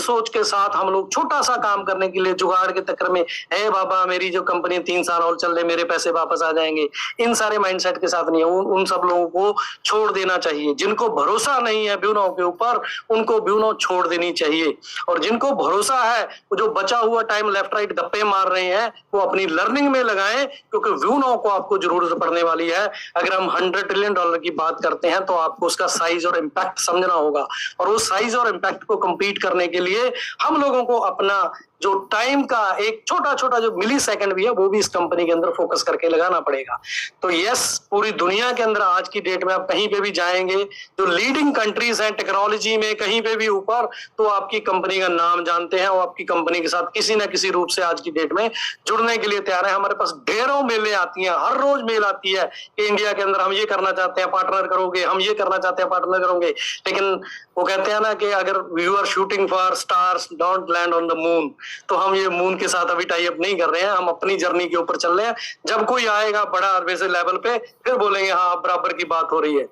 सोच के साथ हम लोग छोटा सा काम करने के लिए जुगाड़ के चक्कर में, हे बाबा मेरी जो कंपनी 3 साल और चल रही, मेरे पैसे वापस आ जाएंगे, इन सारे माइंडसेट के साथ नहीं है। उन सब लोगों को छोड़ देना चाहिए। जिनको भरोसा नहीं है ब्यूनो के ऊपर, उनको ब्यूनो छोड़ देनी चाहिए। और जिनको भरोसा है, वो जो बचा हुआ टाइम लेफ्ट राइट गप्पे मार रहे हैं, वो अपनी लर्निंग में लगाएं, क्योंकि ब्यूनो को आपको जरूरत पड़ने वाली है। अगर हम $100 ट्रिलियन की बात करते हैं तो आपको उसका साइज और इम्पैक्ट समझना होगा, और उस साइज और इम्पैक्ट को कंपीट करने के लिए हम लोगों को अपना जो टाइम का एक छोटा छोटा जो मिली सेकंड भी है, वो भी इस कंपनी के अंदर फोकस करके लगाना पड़ेगा। तो यस, पूरी दुनिया के अंदर आज की डेट में आप कहीं पे भी जाएंगे, जो लीडिंग कंट्रीज हैं टेक्नोलॉजी में कहीं पे भी ऊपर, तो आपकी कंपनी का नाम जानते हैं, वो आपकी कंपनी के साथ किसी ना किसी रूप से आज की डेट में जुड़ने के लिए तैयार है। हमारे पास ढेरों मेलें आती हैं, हर रोज मेल आती है कि इंडिया के अंदर हम ये करना चाहते हैं, पार्टनर करोगे, हम ये करना चाहते हैं, पार्टनर करोगे। लेकिन वो कहते हैं ना कि अगर you are shooting for stars, don't land on the moon. तो हम ये मून के साथ अभी टाई अप नहीं कर रहे हैं, हम अपनी जर्नी के ऊपर चल रहे हैं। जब कोई आएगा बड़ा वैसे लेवल पे, फिर बोलेंगे हाँ बराबर की बात हो रही है।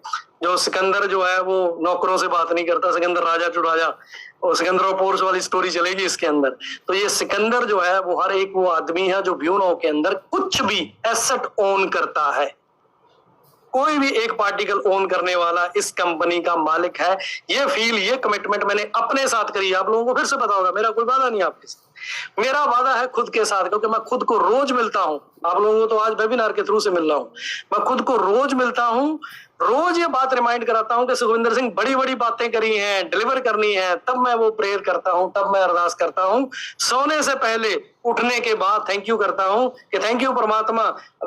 जो सिकंदर जो है वो नौकरों से बात नहीं करता, सिकंदर राजा चुराजा, और सिकंदर और पोर्स वाली स्टोरी चलेगी इसके अंदर। तो ये सिकंदर जो है वो हर एक वो आदमी है जो ब्यूनो के अंदर कुछ भी एसेट ओन करता है। कोई भी एक पार्टिकल ओन करने वाला इस कंपनी का मालिक है। ये फील, ये कमिटमेंट मैंने अपने साथ करी है। आप लोगों को फिर से पता होगा, मेरा कोई वादा नहीं आपके साथ, मेरा वादा है खुद के साथ, क्योंकि मैं खुद को रोज मिलता हूं। आप लोगों को तो आज वेबिनार के थ्रू से मिल रहा हूं, मैं खुद को रोज मिलता हूं, रोज ये बात रिमाइंड कराता हूं कि सुखविंदर सिंह बड़ी बड़ी बातें करी हैं, डिलीवर करनी है, तब मैं वो प्रेयर करता हूं, तब मैं अरदास करता हूं। सोने से पहले, उठने के बाद थैंक यू करता हूं कि थैंक यू परमात्मा,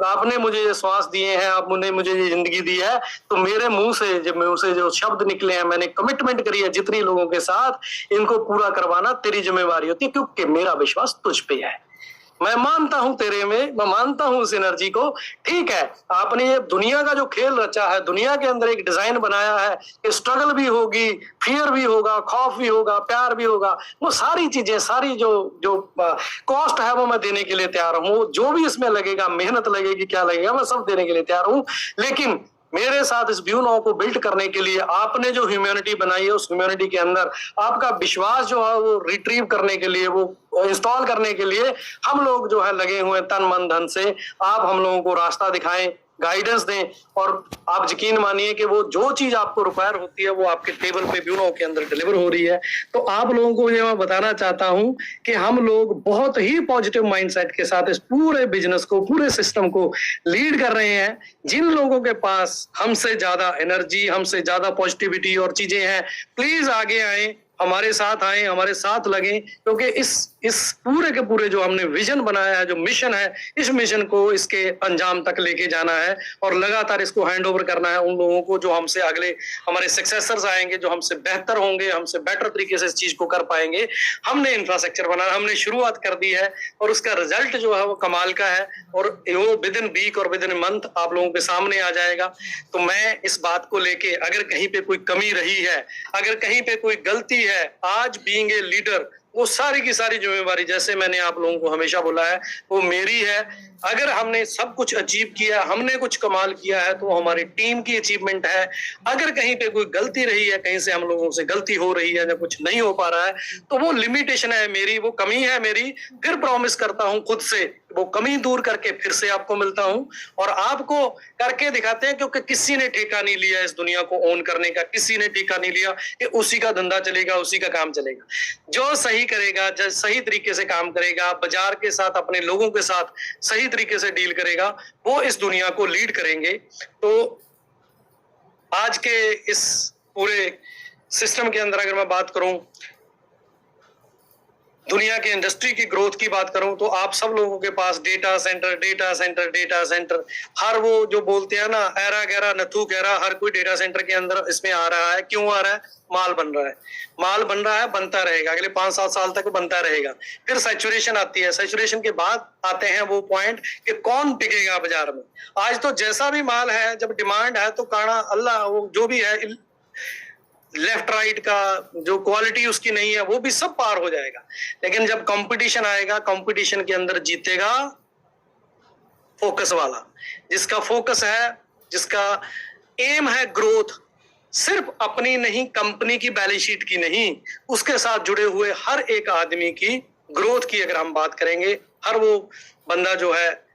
आपने मुझे ये श्वास दिए हैं, आपने मुझे ये जिंदगी दी है। तो मेरे मुंह से जो शब्द निकले हैं, मैंने कमिटमेंट करी है जितनी लोगों के साथ, इनको पूरा करवाना तेरी जिम्मेवारी होती है, क्योंकि मेरा विश्वास तुझ पे है। मैं मानता हूं तेरे में, मैं मानता हूं उस एनर्जी को। ठीक है, आपने ये दुनिया का जो खेल रचा है, दुनिया के अंदर एक डिजाइन बनाया है कि स्ट्रगल भी होगी, फियर भी होगा, खौफ भी होगा, प्यार भी होगा, वो सारी चीजें, सारी जो कॉस्ट है वो मैं देने के लिए तैयार हूं। जो भी इसमें लगेगा, मेहनत लगेगी, क्या लगेगा, मैं सब देने के लिए तैयार हूं। लेकिन मेरे साथ इस ब्यूनो को बिल्ड करने के लिए आपने जो ह्यूमैनिटी बनाई है, उस ह्यूमैनिटी के अंदर आपका विश्वास जो है वो रिट्रीव करने के लिए, वो इंस्टॉल करने के लिए हम लोग जो है लगे हुए तन मन धन से। आप हम लोगों को रास्ता दिखाएं, गाइडेंस दें, और आप यकीन मानिए कि वो जो चीज आपको रिक्वायर होती है वो आपके टेबल पे ब्यूनो के अंदर डिलीवर हो रही है। तो आप लोगों को ये मैं बताना चाहता हूं कि हम लोग बहुत ही पॉजिटिव माइंडसेट के साथ इस पूरे बिजनेस को, पूरे सिस्टम को लीड कर रहे हैं। जिन लोगों के पास हमसे ज्यादा एनर्जी, हमसे ज्यादा पॉजिटिविटी और चीजें हैं, प्लीज आगे आए, हमारे साथ आए, हमारे साथ लगे, क्योंकि इस पूरे के पूरे जो हमने विजन बनाया है, जो मिशन है, इस मिशन को इसके अंजाम तक लेके जाना है और लगातार इसको हैंड ओवर करना है उन लोगों को जो हमसे अगले हमारे सक्सेसर्स आएंगे, जो हमसे बेहतर होंगे, हमसे बेटर तरीके से इस चीज को कर पाएंगे। हमने इंफ्रास्ट्रक्चर बनाना, हमने शुरुआत कर दी है और उसका रिजल्ट जो है वो कमाल का है, और वो विद इन वीक और विद इन मंथ आप लोगों के सामने आ जाएगा। तो मैं इस बात को लेके, अगर कहीं पे कोई कमी रही है, अगर कहीं पे कोई गलती है, आज बीइंग ए लीडर, वो सारी की सारी जिम्मेवारी, जैसे मैंने आप लोगों को हमेशा बोला है, वो मेरी है। अगर हमने सब कुछ अचीव किया, हमने कुछ कमाल किया है, तो हमारी टीम की अचीवमेंट है। अगर कहीं पे कोई गलती रही है, कहीं से हम लोगों से गलती हो रही है या कुछ नहीं हो पा रहा है, तो वो लिमिटेशन है मेरी, वो कमी है मेरी। फिर प्रॉमिस करता हूं खुद से, वो कमी दूर करके फिर से आपको मिलता हूं और आपको करके दिखाते हैं, क्योंकि किसी ने ठेका नहीं लिया इस दुनिया को ओन करने का, किसी ने ठेका नहीं लिया कि उसी का धंधा चलेगा, उसी का काम चलेगा। जो सही करेगा, जो सही तरीके से काम करेगा, बाजार के साथ, अपने लोगों के साथ सही तरीके से डील करेगा, वो इस दुनिया को लीड करेंगे। तो आज के इस पूरे सिस्टम के अंदर अगर मैं बात करूं, दुनिया के इंडस्ट्री की ग्रोथ की बात करूं, तो आप सब लोगों के पास data centre, data centre, data centre, हर वो जो बोलते हैं ना, ऐरा गहरा नथु गहरा, हर कोई डेटा सेंटर के अंदर इसमें आ रहा है। क्यों आ रहा है? माल बन रहा है, माल बन रहा है, बनता रहेगा, अगले 5-7 साल तक बनता रहेगा। फिर सैचुरेशन आती है, सैचुरेशन के बाद आते हैं वो पॉइंट कि कौन टिकेगा बाजार में। आज तो जैसा भी माल है, जब डिमांड है तो काना अल्लाह, वो जो भी है लेफ्ट राइट का जो क्वालिटी उसकी नहीं है, वो भी सब पार हो जाएगा। लेकिन जब कंपटीशन आएगा, कंपटीशन के अंदर जीतेगा फोकस वाला, जिसका फोकस है, जिसका एम है ग्रोथ, सिर्फ अपनी नहीं, कंपनी की बैलेंस शीट की नहीं, उसके साथ जुड़े हुए हर एक आदमी की ग्रोथ की अगर हम बात करेंगे, हर वो बंदा जो है